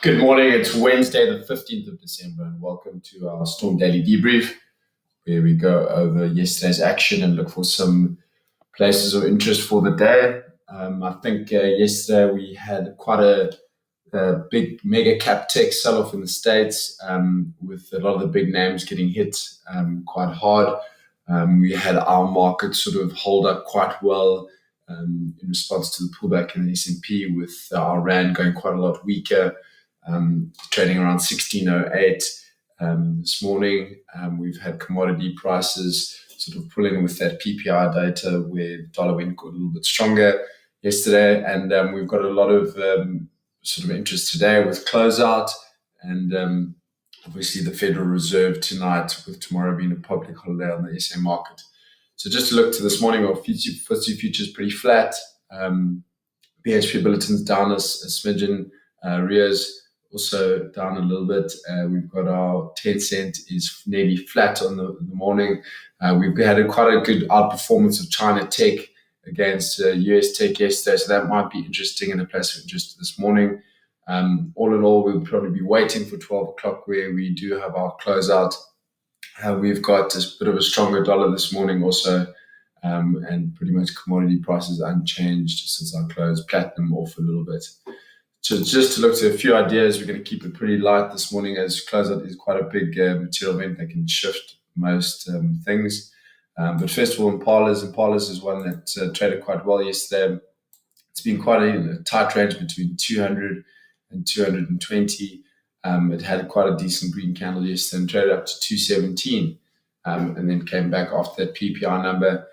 Good morning. It's Wednesday, the 15th of December, and welcome to our Storm Daily Debrief, where we go over yesterday's action and look for some places of interest for the day. I think yesterday we had quite a big mega cap tech sell off in the States, with a lot of the big names getting hit quite hard. We had our market sort of hold up quite well in response to the pullback in the S&P, with our rand going quite a lot weaker, trading around 1608 this morning. We've had commodity prices sort of pulling with that PPI data, where the dollar went a little bit stronger yesterday, and we've got a lot of sort of interest today with closeout, and obviously the Federal Reserve tonight, with tomorrow being a public holiday on the SA market. So just to look to this morning, our FTSE futures pretty flat. BHP Billiton's down a smidgen. Rio's also down a little bit. We've got our Tencent is nearly flat on the morning. We've had quite a good outperformance of China tech against US tech yesterday, so that might be interesting and a place of interest this morning. All in all, we'll probably be waiting for 12 o'clock, where we do have our closeout. We've got a bit of a stronger dollar this morning also, and pretty much commodity prices unchanged since our close. Platinum off a little bit. So just to look at a few ideas, we're going to keep it pretty light this morning, as closeout is quite a big material event that can shift most things. But first of all, Impalas is one that traded quite well yesterday. It's been quite a tight range between 200 and 220. It had quite a decent green candle yesterday and traded up to 217, and then came back after that PPI number.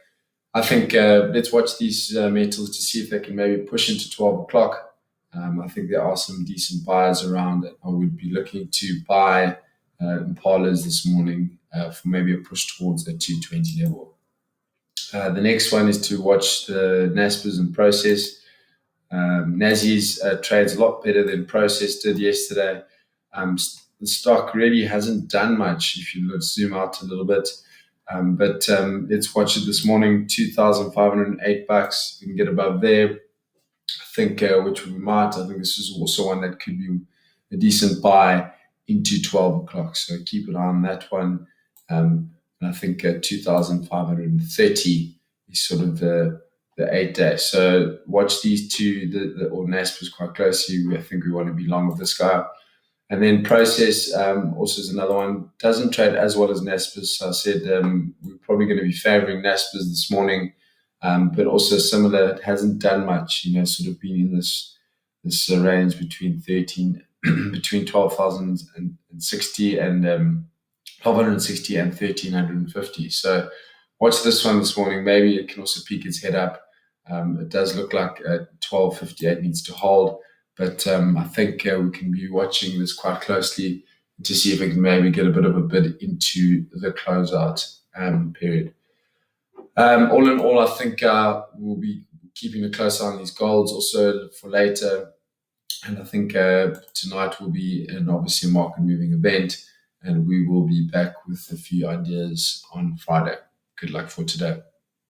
I think let's watch these metals to see if they can maybe push into 12 o'clock. I think there are some decent buyers around. I would be looking to buy Impalas this morning for maybe a push towards the 220 level. The next one is to watch the Naspers and Process. Naspers trades a lot better than Process did yesterday. The stock really hasn't done much if you zoom out a little bit. But let's watch it this morning. $2,508. We can get above there. I think which we might. I think this is also one that could be a decent buy into 12 o'clock. So keep an eye on that one. And I think 2,530 is sort of the 8 day. So watch these two, or Naspers quite closely. I think we want to be long with this guy. And then Process also is another one. Doesn't trade as well as Naspers. So I said we're probably going to be favoring Naspers this morning. But also similar, it hasn't done much, sort of been in this range between 12,060 and 1,260 and 1,350. So watch this one this morning. Maybe it can also peek its head up. It does look like 1258 needs to hold, but I think we can be watching this quite closely to see if we can maybe get a bit of a bid into the closeout period. All in all, I think we'll be keeping a close eye on these golds also for later. And I think tonight will be obviously a market moving event, and we will be back with a few ideas on Friday. Good luck for today.